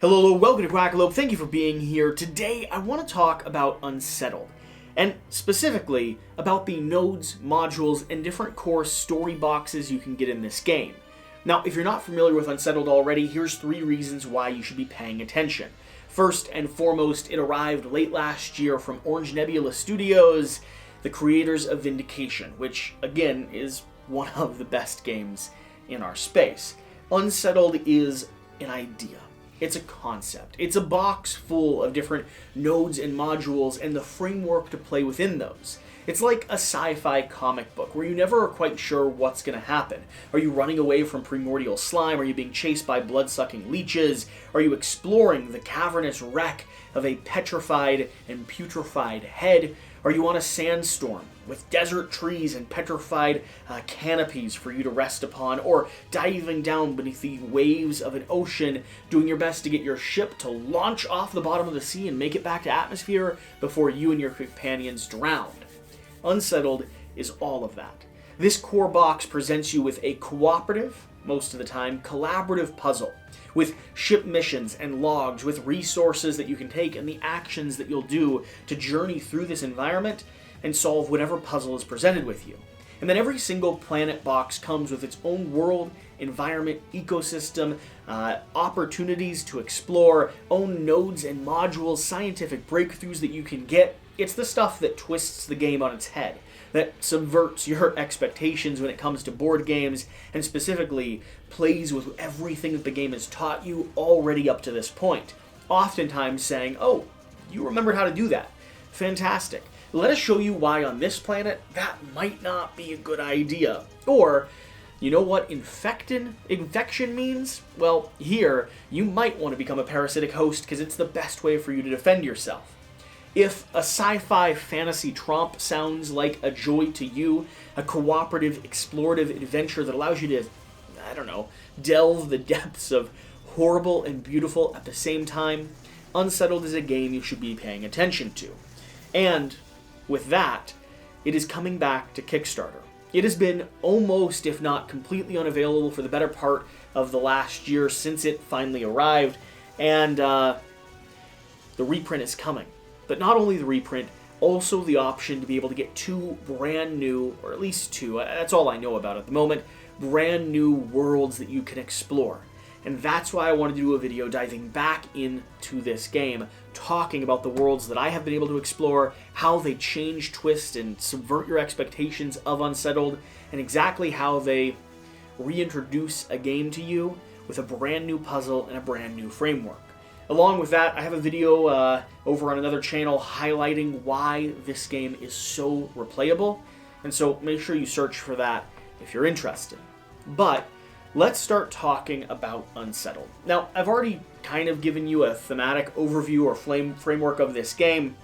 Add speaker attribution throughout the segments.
Speaker 1: Hello, welcome to Quackalope. Thank you for being here. Today, I want to talk about Unsettled, and specifically about the nodes, modules, and different core story boxes you can get in this game. Now, if you're not familiar with Unsettled already, here's 3 reasons why you should be paying attention. First and foremost, it arrived late last year from Orange Nebula Studios, the creators of Vindication, which, again, is one of the best games in our space. Unsettled is an idea. It's a concept. It's a box full of different nodes and modules and the framework to play within those. It's like a sci-fi comic book where you never are quite sure what's going to happen. Are you running away from primordial slime? Are you being chased by blood-sucking leeches? Are you exploring the cavernous wreck of a petrified and putrefied head? Are you on a sandstorm with desert trees and petrified canopies for you to rest upon? Or diving down beneath the waves of an ocean, doing your best to get your ship to launch off the bottom of the sea and make it back to atmosphere before you and your companions drowned? Unsettled is all of that. This core box presents you with a cooperative, most of the time, collaborative puzzle, with ship missions and logs, with resources that you can take and the actions that you'll do to journey through this environment and solve whatever puzzle is presented with you. And then every single planet box comes with its own world, environment, ecosystem, opportunities to explore, own nodes and modules, scientific breakthroughs that you can get. It's the stuff that twists the game on its head, that subverts your expectations when it comes to board games, and specifically plays with everything that the game has taught you already up to this point. Oftentimes saying, oh, you remembered how to do that. Fantastic. Let us show you why on this planet that might not be a good idea. Or, you know what infection means? Well, here, you might want to become a parasitic host because it's the best way for you to defend yourself. If a sci-fi fantasy trompe sounds like a joy to you, a cooperative, explorative adventure that allows you to, delve the depths of horrible and beautiful at the same time, Unsettled is a game you should be paying attention to. And with that, it is coming back to Kickstarter. It has been almost, if not completely unavailable for the better part of the last year since it finally arrived, and the reprint is coming. But not only the reprint, also the option to be able to get 2 brand new, or at least 2, that's all I know about at the moment, brand new worlds that you can explore. And that's why I wanted to do a video diving back into this game, talking about the worlds that I have been able to explore, how they change, twist, and subvert your expectations of Unsettled, and exactly how they reintroduce a game to you with a brand new puzzle and a brand new framework. Along with that, I have a video over on another channel highlighting why this game is so replayable, and so make sure you search for that if you're interested. But let's start talking about Unsettled. Now, I've already kind of given you a thematic overview or framework of this game.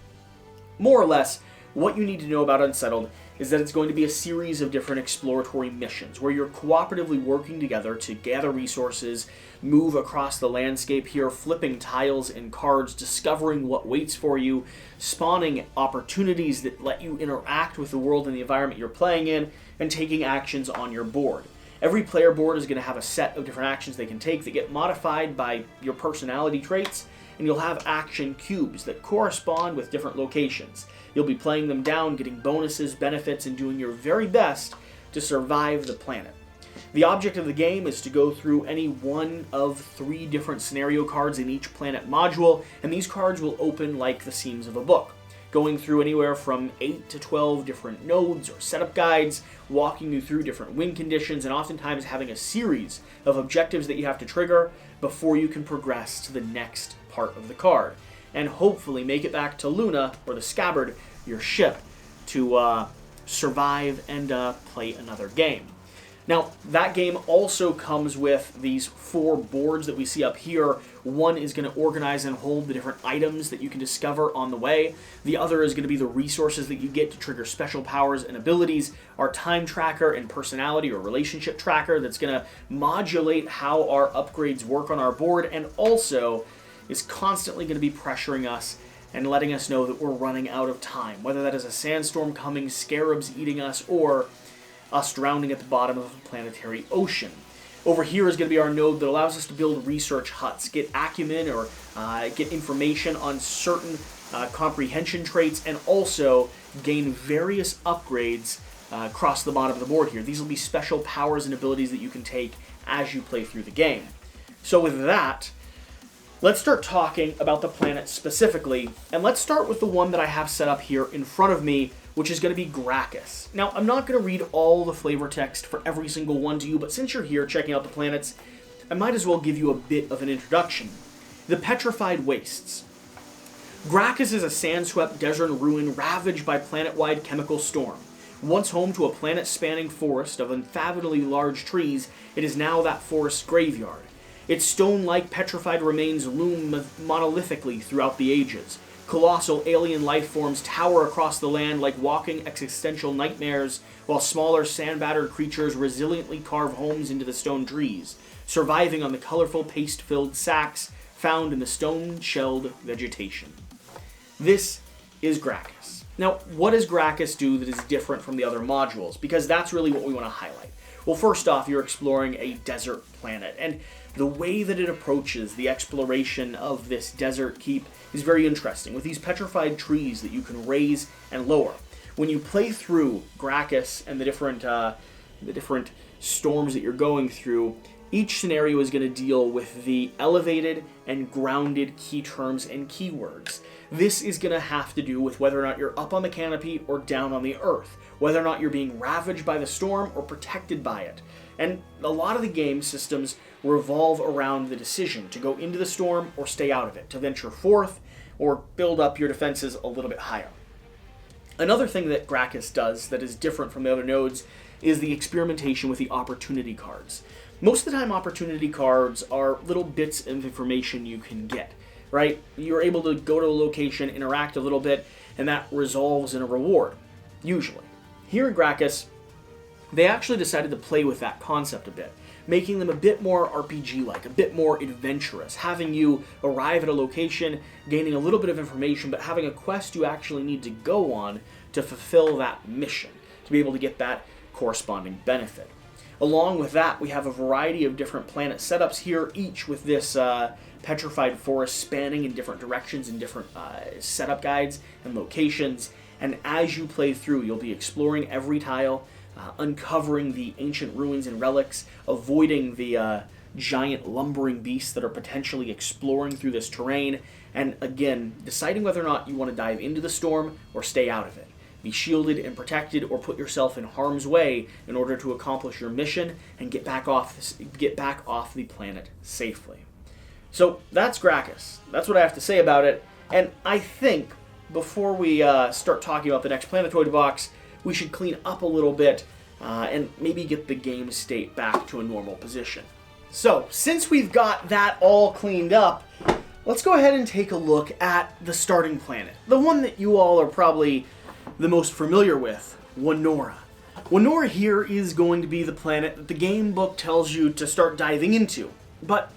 Speaker 1: More or less, what you need to know about Unsettled is that it's going to be a series of different exploratory missions where you're cooperatively working together to gather resources, move across the landscape here, flipping tiles and cards, discovering what waits for you, spawning opportunities that let you interact with the world and the environment you're playing in, and taking actions on your board. Every player board is going to have a set of different actions they can take that get modified by your personality traits, and you'll have action cubes that correspond with different locations. You'll be playing them down, getting bonuses, benefits, and doing your very best to survive the planet. The object of the game is to go through any one of 3 different scenario cards in each planet module, and these cards will open like the seams of a book, going through anywhere from 8 to 12 different nodes or setup guides, walking you through different win conditions, and oftentimes having a series of objectives that you have to trigger before you can progress to the next part of the card, and hopefully make it back to Luna, or the Scabbard, your ship, to survive and play another game. Now, that game also comes with these 4 boards that we see up here. One is going to organize and hold the different items that you can discover on the way. The other is going to be the resources that you get to trigger special powers and abilities. Our time tracker and personality or relationship tracker that's going to modulate how our upgrades work on our board, and also is constantly going to be pressuring us and letting us know that we're running out of time, whether that is a sandstorm coming, scarabs eating us, or us drowning at the bottom of a planetary ocean. Over here is going to be our node that allows us to build research huts, get acumen or get information on certain comprehension traits, and also gain various upgrades across the bottom of the board here. These will be special powers and abilities that you can take as you play through the game. So with that, let's start talking about the planet specifically, and let's start with the one that I have set up here in front of me, which is going to be Gracchus. Now, I'm not going to read all the flavor text for every single one to you, but since you're here checking out the planets, I might as well give you a bit of an introduction. The Petrified Wastes. Gracchus is a sand-swept desert ruin ravaged by planet-wide chemical storm. Once home to a planet-spanning forest of unfathomably large trees, it is now that forest's graveyard. Its stone-like petrified remains loom monolithically throughout the ages. Colossal alien life forms tower across the land like walking existential nightmares, while smaller sand-battered creatures resiliently carve homes into the stone trees, surviving on the colorful paste-filled sacks found in the stone-shelled vegetation. This is Gracchus. Now, what does Gracchus do that is different from the other modules? Because that's really what we want to highlight. Well, first off, you're exploring a desert planet, and the way that it approaches the exploration of this desert keep is very interesting, with these petrified trees that you can raise and lower. When you play through Gracchus and the different storms that you're going through, each scenario is going to deal with the elevated and grounded key terms and keywords. This is going to have to do with whether or not you're up on the canopy or down on the earth, whether or not you're being ravaged by the storm or protected by it. And a lot of the game systems revolve around the decision to go into the storm or stay out of it, to venture forth or build up your defenses a little bit higher. Another thing that Gracchus does that is different from the other nodes is the experimentation with the opportunity cards. Most of the time, opportunity cards are little bits of information you can get, right? You're able to go to a location, interact a little bit, and that resolves in a reward, usually. Here in Gracchus, they actually decided to play with that concept a bit, making them a bit more RPG-like, a bit more adventurous, having you arrive at a location, gaining a little bit of information, but having a quest you actually need to go on to fulfill that mission, to be able to get that corresponding benefit. Along with that, we have a variety of different planet setups here, each with this petrified forest spanning in different directions and different setup guides and locations. And as you play through, you'll be exploring every tile, uncovering the ancient ruins and relics, avoiding the giant lumbering beasts that are potentially exploring through this terrain, and again, deciding whether or not you want to dive into the storm or stay out of it. Be shielded and protected, or put yourself in harm's way in order to accomplish your mission and get back off the planet safely. So that's Gracchus. That's what I have to say about it. And I think before we start talking about the next Planetoid box, we should clean up a little bit and maybe get the game state back to a normal position. So since we've got that all cleaned up, let's go ahead and take a look at the starting planet. The one that you all are probably the most familiar with, Wondrous. Wondrous here is going to be the planet that the game book tells you to start diving into, but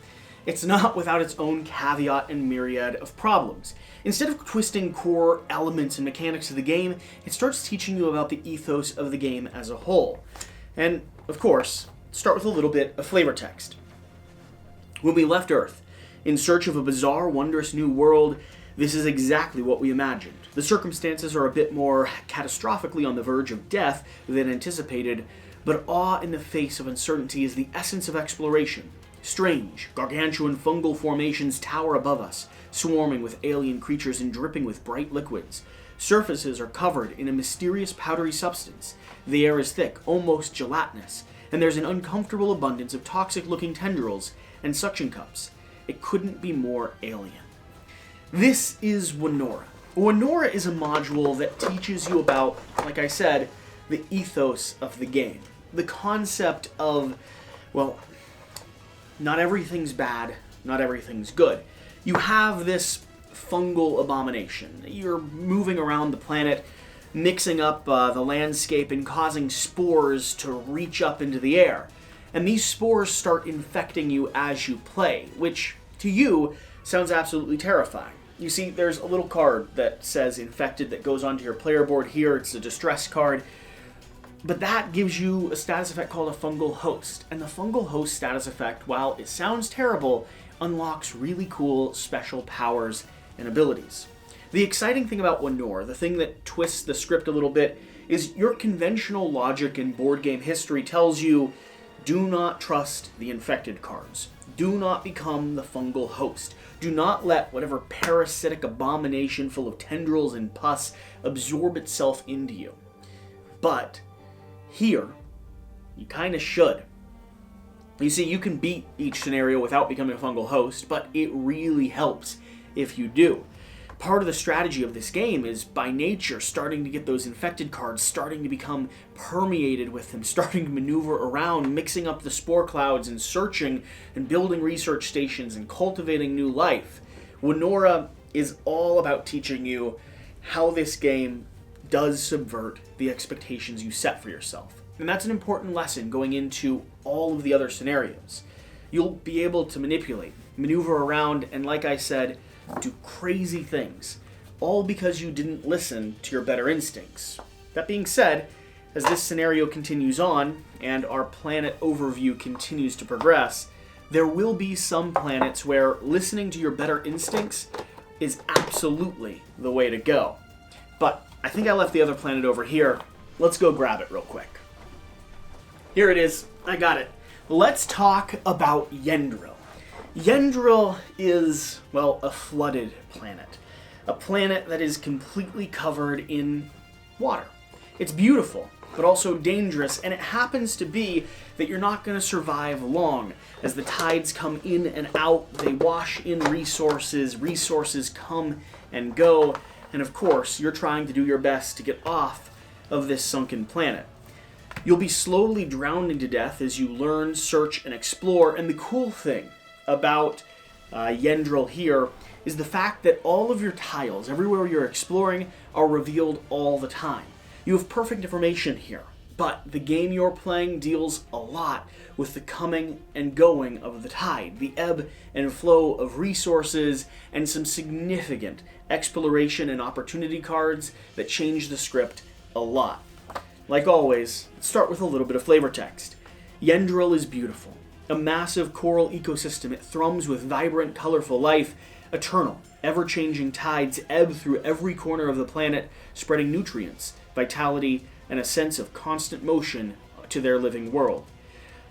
Speaker 1: it's not without its own caveat and myriad of problems. Instead of twisting core elements and mechanics of the game, it starts teaching you about the ethos of the game as a whole. And, of course, start with a little bit of flavor text. When we left Earth, in search of a bizarre, wondrous new world, this is exactly what we imagined. The circumstances are a bit more catastrophically on the verge of death than anticipated, but awe in the face of uncertainty is the essence of exploration. Strange, gargantuan fungal formations tower above us, swarming with alien creatures and dripping with bright liquids. Surfaces are covered in a mysterious powdery substance. The air is thick, almost gelatinous, and there's an uncomfortable abundance of toxic-looking tendrils and suction cups. It couldn't be more alien. This is Wondrous. Wondrous is a module that teaches you about, like I said, the ethos of the game. The concept of, well, not everything's bad, not everything's good. You have this fungal abomination. You're moving around the planet, mixing up the landscape and causing spores to reach up into the air. And these spores start infecting you as you play, which, to you, sounds absolutely terrifying. You see, there's a little card that says infected that goes onto your player board here. It's a distress card. But that gives you a status effect called a fungal host. And the fungal host status effect, while it sounds terrible, unlocks really cool special powers and abilities. The exciting thing about Wondrous, the thing that twists the script a little bit, is your conventional logic in board game history tells you, do not trust the infected cards. Do not become the fungal host. Do not let whatever parasitic abomination full of tendrils and pus absorb itself into you. But here, you kind of should. You see, you can beat each scenario without becoming a fungal host, but it really helps if you do. Part of the strategy of this game is, by nature, starting to get those infected cards, starting to become permeated with them, starting to maneuver around, mixing up the spore clouds and searching and building research stations and cultivating new life. Wondrous is all about teaching you how this game does subvert the expectations you set for yourself. And that's an important lesson going into all of the other scenarios. You'll be able to manipulate, maneuver around, and like I said, do crazy things, all because you didn't listen to your better instincts. That being said, as this scenario continues on, and our planet overview continues to progress, there will be some planets where listening to your better instincts is absolutely the way to go. But I think I left the other planet over here. Let's go grab it real quick. Here it is. I got it. Let's talk about Yendril. Yendril is, well, a flooded planet. A planet that is completely covered in water. It's beautiful, but also dangerous, and it happens to be that you're not going to survive long. As the tides come in and out, they wash in resources come and go, and of course, you're trying to do your best to get off of this sunken planet. You'll be slowly drowning to death as you learn, search, and explore, and the cool thing about Yendril here is the fact that all of your tiles, everywhere you're exploring, are revealed all the time. You have perfect information here, but the game you're playing deals a lot with the coming and going of the tide, the ebb and flow of resources, and some significant exploration and opportunity cards that change the script a lot. Like always, let's start with a little bit of flavor text. Yendril is beautiful. A massive coral ecosystem, it thrums with vibrant, colorful life. Eternal, ever-changing tides ebb through every corner of the planet, spreading nutrients, vitality, and a sense of constant motion to their living world.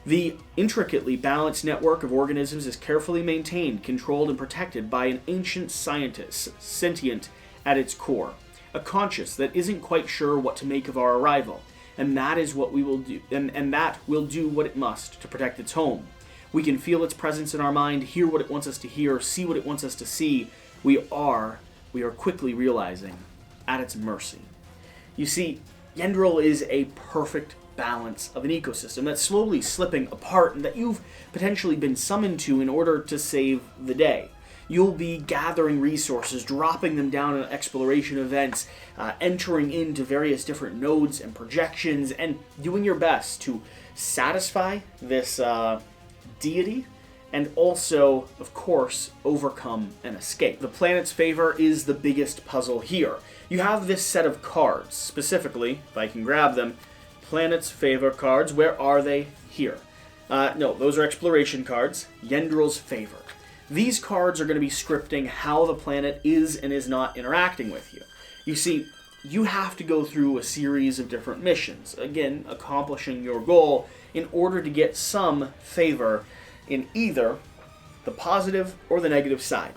Speaker 1: The intricately balanced network of organisms is carefully maintained, controlled, and protected by an ancient scientist, sentient at its core, a conscious that isn't quite sure what to make of our arrival. And that is what we will do, and that will do what it must to protect its home. We can feel its presence in our mind, hear what it wants us to hear, see what it wants us to see. We are quickly realizing, at its mercy. You see, Yendril is a perfect balance of an ecosystem that's slowly slipping apart and that you've potentially been summoned to in order to save the day. You'll be gathering resources, dropping them down in exploration events, entering into various different nodes and projections, and doing your best to satisfy this deity, and also, of course, overcome and escape. The planet's favor is the biggest puzzle here. You have this set of cards, specifically, if I can grab them, planet's favor cards. Where are they? Here. No, those are exploration cards. Yendril's favor. These cards are going to be scripting how the planet is and is not interacting with you. You see, you have to go through a series of different missions, again, accomplishing your goal in order to get some favor in either the positive or the negative side.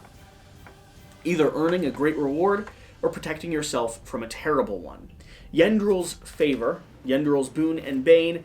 Speaker 1: Either earning a great reward or protecting yourself from a terrible one. Yendril's favor, Yendril's boon and bane,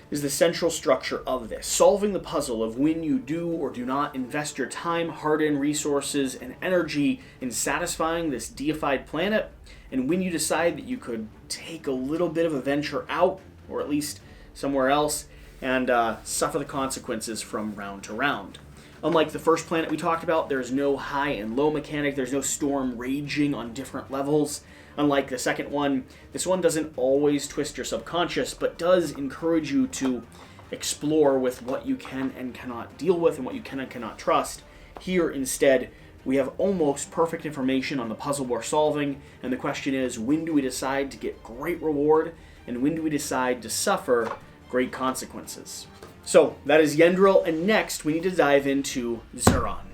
Speaker 1: is the central structure of this, solving the puzzle of when you do or do not invest your time, hard-earned resources, and energy in satisfying this deified planet, and when you decide that you could take a little bit of a venture out, or at least somewhere else, and suffer the consequences from round to round. Unlike the first planet we talked about, there's no high and low mechanic, there's no storm raging on different levels. Unlike the second one, this one doesn't always twist your subconscious, but does encourage you to explore with what you can and cannot deal with and what you can and cannot trust. Here, instead, we have almost perfect information on the puzzle we're solving, and the question is, when do we decide to get great reward and when do we decide to suffer great consequences? So, that is Yendril, and next we need to dive into Zuron.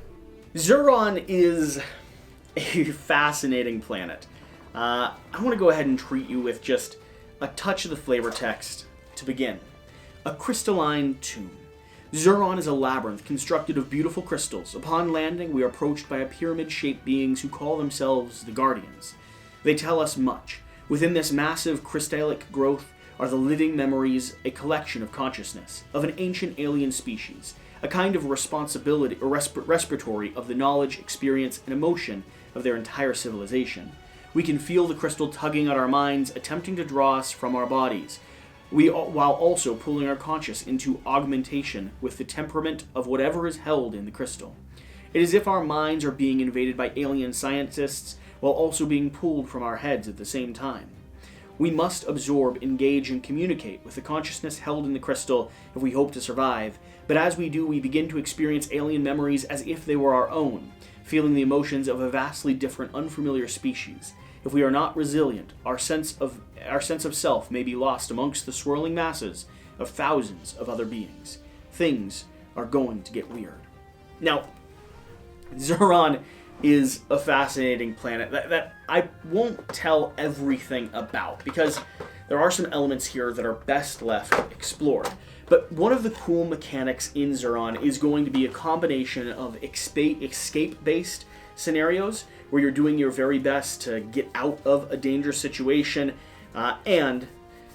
Speaker 1: Zuron is a fascinating planet. I want to go ahead and treat you with just a touch of the flavor text to begin. A crystalline tomb. Zuron is a labyrinth constructed of beautiful crystals. Upon landing, we are approached by a pyramid-shaped beings who call themselves the Guardians. They tell us much. Within this massive crystallic growth are the living memories, a collection of consciousness, of an ancient alien species, a kind of responsibility or respiratory of the knowledge, experience, and emotion of their entire civilization. We can feel the crystal tugging at our minds, attempting to draw us from our bodies, while also pulling our conscious into augmentation with the temperament of whatever is held in the crystal. It is as if our minds are being invaded by alien scientists, while also being pulled from our heads at the same time. We must absorb, engage, and communicate with the consciousness held in the crystal if we hope to survive, but as we do, we begin to experience alien memories as if they were our own, feeling the emotions of a vastly different, unfamiliar species. If we are not resilient, our sense of self may be lost amongst the swirling masses of thousands of other beings. Things are going to get weird. Now, Zuron is a fascinating planet that I won't tell everything about, because there are some elements here that are best left explored. But one of the cool mechanics in Zuron is going to be a combination of escape-based scenarios, where you're doing your very best to get out of a dangerous situation, and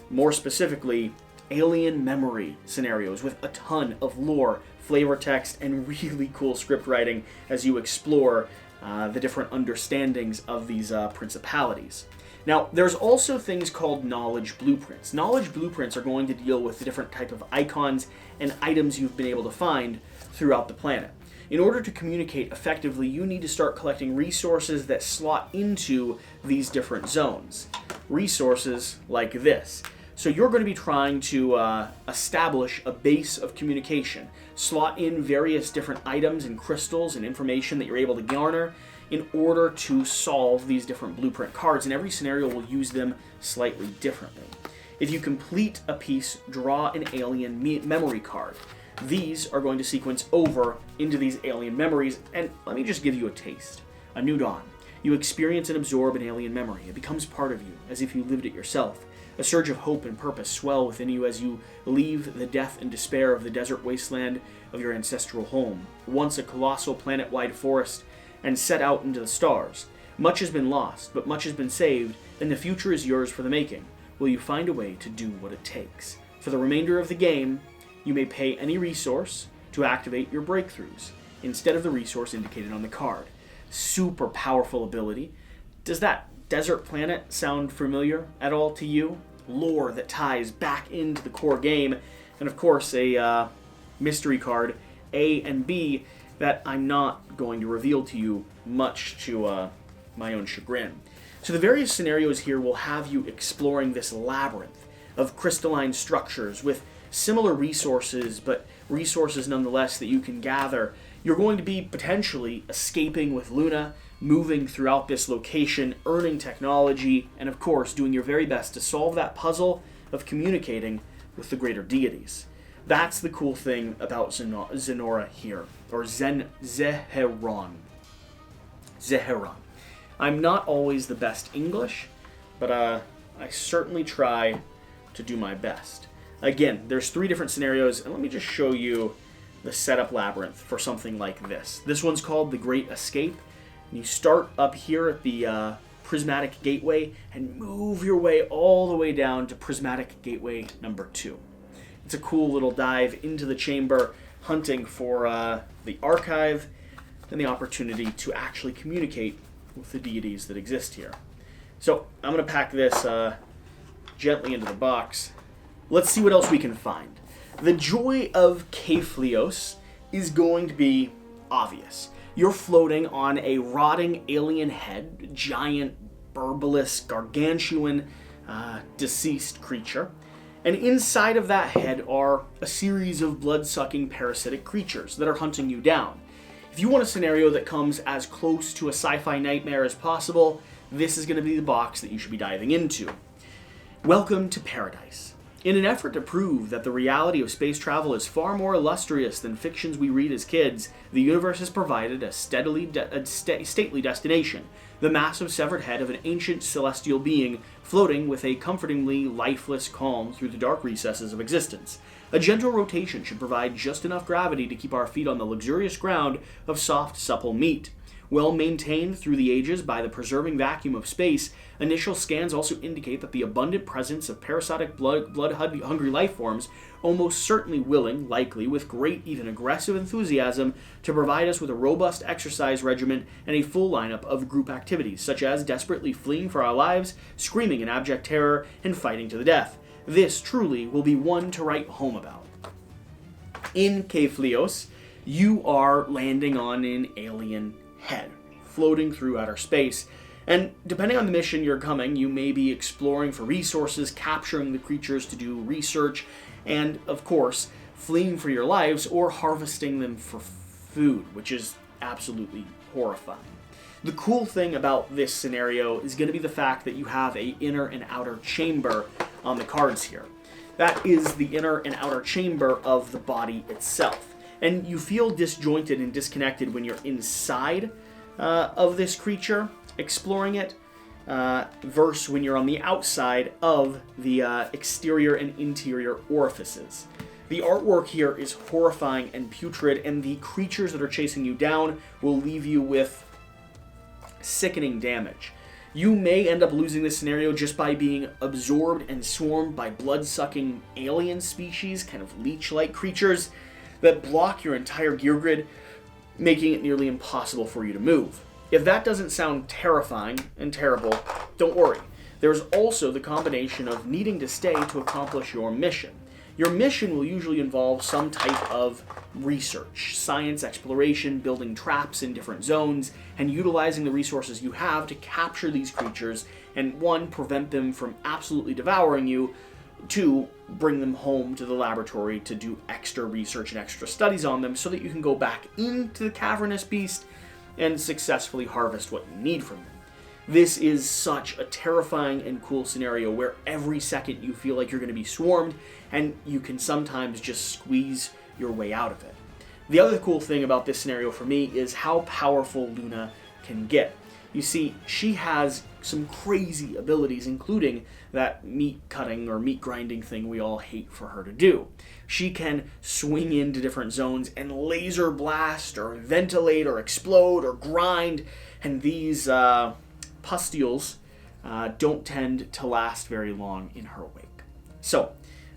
Speaker 1: more specifically, alien memory scenarios with a ton of lore, flavor text, and really cool script writing as you explore the different understandings of these principalities. Now, there's also things called knowledge blueprints. Knowledge blueprints are going to deal with the different type of icons and items you've been able to find throughout the planet. In order to communicate effectively, you need to start collecting resources that slot into these different zones. Resources like this. So you're going to be trying to establish a base of communication, slot in various different items and crystals and information that you're able to garner in order to solve these different blueprint cards, and every scenario will use them slightly differently. If you complete a piece, draw an alien memory card. These are going to sequence over into these alien memories, and let me just give you a taste. A new dawn. You experience and absorb an alien memory. It becomes part of you, as if you lived it yourself. A surge of hope and purpose swell within you as you leave the death and despair of the desert wasteland of your ancestral home, once a colossal planet-wide forest, and set out into the stars. Much has been lost, but much has been saved, and the future is yours for the making. Will you find a way to do what it takes? For the remainder of the game, you may pay any resource to activate your breakthroughs, instead of the resource indicated on the card. Super powerful ability. Does that desert planet sound familiar at all to you? Lore that ties back into the core game, and of course a mystery card, A and B, that I'm not going to reveal to you, much to my own chagrin. So the various scenarios here will have you exploring this labyrinth of crystalline structures with similar resources, but resources nonetheless that you can gather. You're going to be potentially escaping with Luna, moving throughout this location, earning technology, and of course doing your very best to solve that puzzle of communicating with the greater deities. That's the cool thing about Zenora here, or Zeheron. Zeheron. I'm not always the best English, but I certainly try to do my best. Again, there's 3 different scenarios, and let me just show you the setup labyrinth for something like this. This one's called The Great Escape. And you start up here at the Prismatic Gateway and move your way all the way down to Prismatic Gateway number 2. It's a cool little dive into the chamber, hunting for the archive and the opportunity to actually communicate with the deities that exist here. So I'm going to pack this gently into the box. Let's see what else we can find. The joy of Keflios is going to be obvious. You're floating on a rotting alien head, giant, burbalous, gargantuan, deceased creature. And inside of that head are a series of blood-sucking parasitic creatures that are hunting you down. If you want a scenario that comes as close to a sci-fi nightmare as possible, this is going to be the box that you should be diving into. Welcome to paradise. In an effort to prove that the reality of space travel is far more illustrious than fictions we read as kids, the universe has provided a stately destination, the massive severed head of an ancient celestial being floating with a comfortingly lifeless calm through the dark recesses of existence. A gentle rotation should provide just enough gravity to keep our feet on the luxurious ground of soft, supple meat. Well maintained through the ages by the preserving vacuum of space, initial scans also indicate that the abundant presence of parasitic blood-hungry life forms, almost certainly willing, likely with great, even aggressive enthusiasm, to provide us with a robust exercise regimen and a full lineup of group activities, such as desperately fleeing for our lives, screaming in abject terror, and fighting to the death. This, truly, will be one to write home about. In Keflios, you are landing on an alien head, floating through outer space. And depending on the mission you're coming, you may be exploring for resources, capturing the creatures to do research, and, of course, fleeing for your lives or harvesting them for food, which is absolutely horrifying. The cool thing about this scenario is going to be the fact that you have an inner and outer chamber on the cards here. That is the inner and outer chamber of the body itself. And you feel disjointed and disconnected when you're inside of this creature, exploring it, versus when you're on the outside of the exterior and interior orifices. The artwork here is horrifying and putrid, and the creatures that are chasing you down will leave you with sickening damage. You may end up losing this scenario just by being absorbed and swarmed by blood-sucking alien species, kind of leech-like creatures, that block your entire gear grid, making it nearly impossible for you to move. If that doesn't sound terrifying and terrible, don't worry. There's also the combination of needing to stay to accomplish your mission. Your mission will usually involve some type of research, science, exploration, building traps in different zones, and utilizing the resources you have to capture these creatures and, 1, prevent them from absolutely devouring you, 2, bring them home to the laboratory to do extra research and extra studies on them so that you can go back into the cavernous beast and successfully harvest what you need from them. This is such a terrifying and cool scenario where every second you feel like you're going to be swarmed, and you can sometimes just squeeze your way out of it. The other cool thing about this scenario for me is how powerful Luna can get. You see, she has some crazy abilities, including that meat cutting or meat grinding thing we all hate for her to do. She can swing into different zones and laser blast or ventilate or explode or grind, and these pustules don't tend to last very long in her wake. So,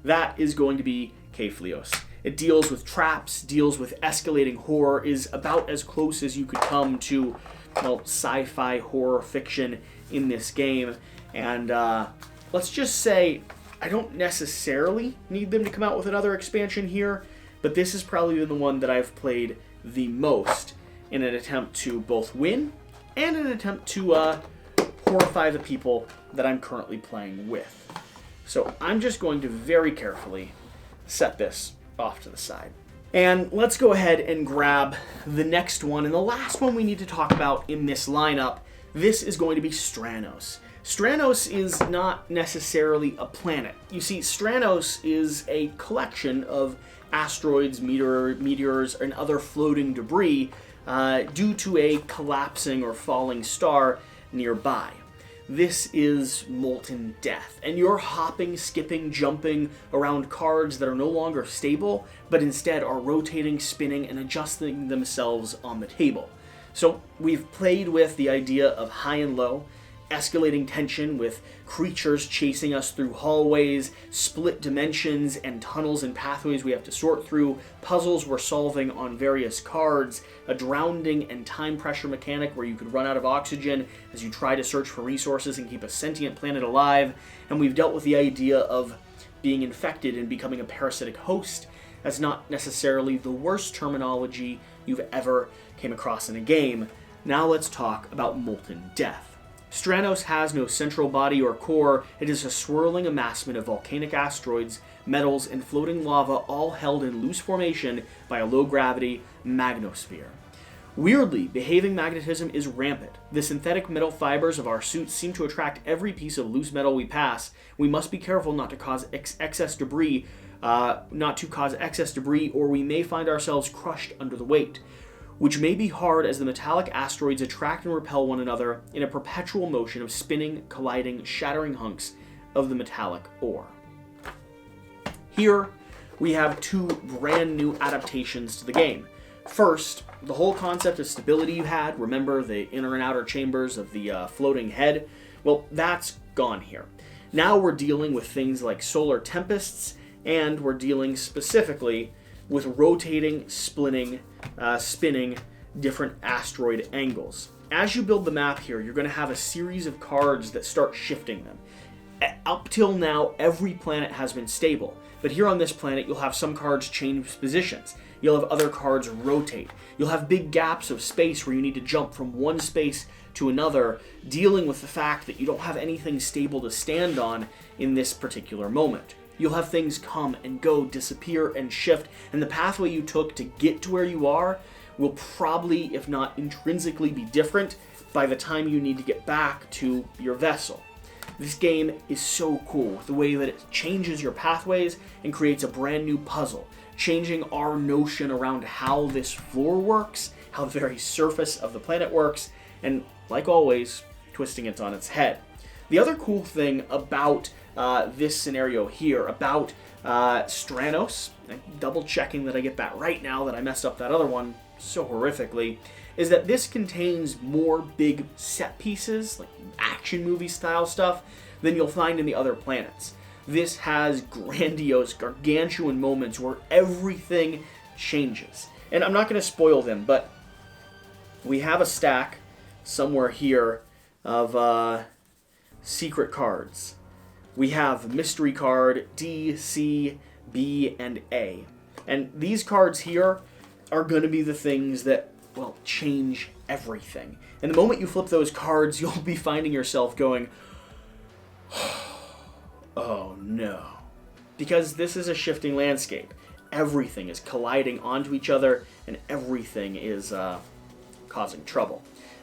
Speaker 1: that is going to be Keflios. It deals with traps, deals with escalating horror, is about as close as you could come to, well, sci-fi horror fiction in this game. And let's just say I don't necessarily need them to come out with another expansion here, but this has probably been the one that I've played the most in an attempt to both win and an attempt to horrify the people that I'm currently playing with. So I'm just going to very carefully set this off to the side. And let's go ahead and grab the next one, and the last one we need to talk about in this lineup. This is going to be Stranos. Stranos is not necessarily a planet. You see, Stranos is a collection of asteroids, meteors, and other floating debris due to a collapsing or falling star nearby. This is molten death, and you're hopping, skipping, jumping around cards that are no longer stable, but instead are rotating, spinning, and adjusting themselves on the table. So we've played with the idea of high and low, escalating tension with creatures chasing us through hallways, split dimensions, and tunnels and pathways we have to sort through, puzzles we're solving on various cards, a drowning and time pressure mechanic where you could run out of oxygen as you try to search for resources and keep a sentient planet alive, and we've dealt with the idea of being infected and becoming a parasitic host as not necessarily the worst terminology you've ever came across in a game. Now let's talk about molten death. Stranos has no central body or core. It is a swirling amassment of volcanic asteroids, metals, and floating lava, all held in loose formation by a low-gravity magnosphere. Weirdly, behaving magnetism is rampant. The synthetic metal fibers of our suits seem to attract every piece of loose metal we pass. We must be careful not to cause excess debris, or we may find ourselves crushed under the weight, which may be hard as the metallic asteroids attract and repel one another in a perpetual motion of spinning, colliding, shattering hunks of the metallic ore. Here, we have two brand new adaptations to the game. First, the whole concept of stability you had, remember the inner and outer chambers of the floating head? Well, that's gone here. Now we're dealing with things like solar tempests, and we're dealing specifically with rotating, spinning different asteroid angles. As you build the map here, you're going to have a series of cards that start shifting them. Up till now, every planet has been stable, but here on this planet, you'll have some cards change positions. You'll have other cards rotate. You'll have big gaps of space where you need to jump from one space to another, dealing with the fact that you don't have anything stable to stand on in this particular moment. You'll have things come and go, disappear and shift, and the pathway you took to get to where you are will probably, if not intrinsically, be different by the time you need to get back to your vessel. This game is so cool with the way that it changes your pathways and creates a brand new puzzle, changing our notion around how this floor works, how the very surface of the planet works, and, like always, twisting it on its head. The other cool thing about this scenario here, about Stranos, double checking that I get that right now that I messed up that other one so horrifically, is that this contains more big set pieces, like action movie style stuff, than you'll find in the other planets. This has grandiose, gargantuan moments where everything changes. And I'm not going to spoil them, but we have a stack somewhere here of secret cards. We have mystery card D, C, B, and A. And these cards here are going to be the things that, well, change everything. And the moment you flip those cards, you'll be finding yourself going, oh no. Because this is a shifting landscape. Everything is colliding onto each other, and everything is causing trouble.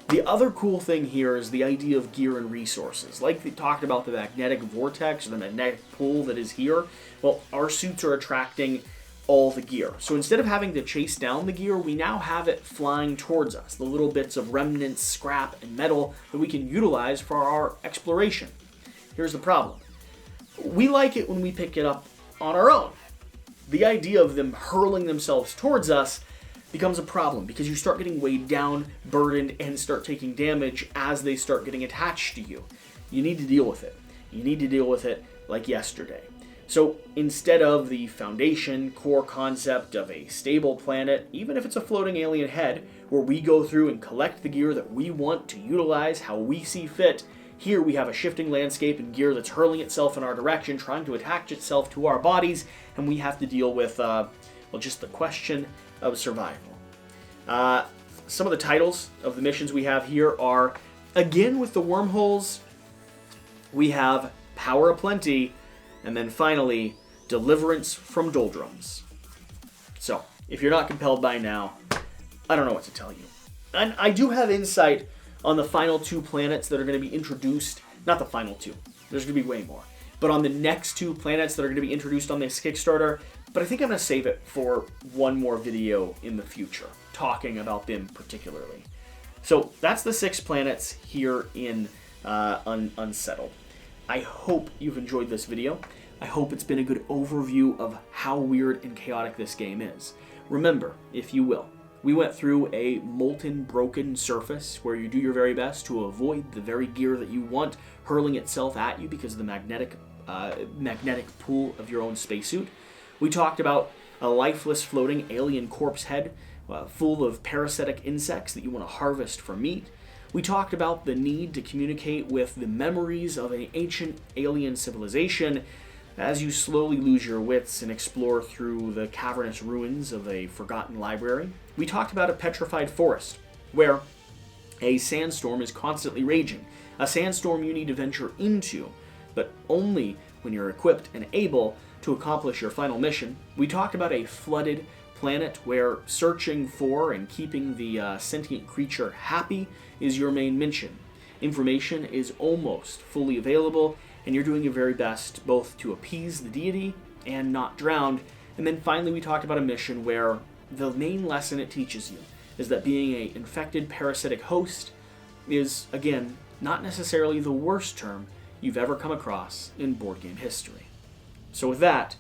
Speaker 1: The other cool thing here is the idea of gear and resources. Like we talked about the magnetic vortex, or the magnetic pull that is here, well, our suits are attracting all the gear. So instead of having to chase down the gear, we now have it flying towards us, the little bits of remnants, scrap, and metal that we can utilize for our exploration. Here's the problem. We like it when we pick it up on our own. The idea of them hurling themselves towards us becomes a problem because you start getting weighed down, burdened, and start taking damage as they start getting attached to you. You need to deal with it. You need to deal with it like yesterday. So instead of the foundation core concept of a stable planet, even if it's a floating alien head, where we go through and collect the gear that we want to utilize how we see fit, here we have a shifting landscape and gear that's hurling itself in our direction, trying to attach itself to our bodies, and we have to deal with, just the question of survival. Some of the titles of the missions we have here are, again with the wormholes, we have Power Aplenty, and then finally, Deliverance from Doldrums. So, if you're not compelled by now, I don't know what to tell you. And I do have insight on the final two planets that are going to be introduced. Not the final two. There's going to be way more. But on the next two planets that are going to be introduced on this Kickstarter. But I think I'm going to save it for one more video in the future, talking about them particularly. So, that's the 6 planets here in Unsettled. I hope you've enjoyed this video. I hope it's been a good overview of how weird and chaotic this game is. Remember, if you will, we went through a molten, broken surface where you do your very best to avoid the very gear that you want hurling itself at you because of the magnetic pull of your own spacesuit. We talked about a lifeless floating alien corpse head full of parasitic insects that you want to harvest for meat. We talked about the need to communicate with the memories of an ancient alien civilization as you slowly lose your wits and explore through the cavernous ruins of a forgotten library. We talked about a petrified forest, where a sandstorm is constantly raging. A sandstorm you need to venture into, but only when you're equipped and able to accomplish your final mission. We talked about a flooded planet where searching for and keeping the sentient creature happy is your main mission. Information is almost fully available, and you're doing your very best both to appease the deity and not drown. And then finally we talked about a mission where the main lesson it teaches you is that being an infected parasitic host is, again, not necessarily the worst term you've ever come across in board game history. So with that,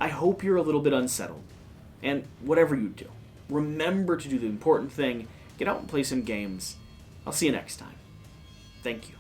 Speaker 1: I hope you're a little bit unsettled. And whatever you do, remember to do the important thing, get out and play some games. I'll see you next time. Thank you.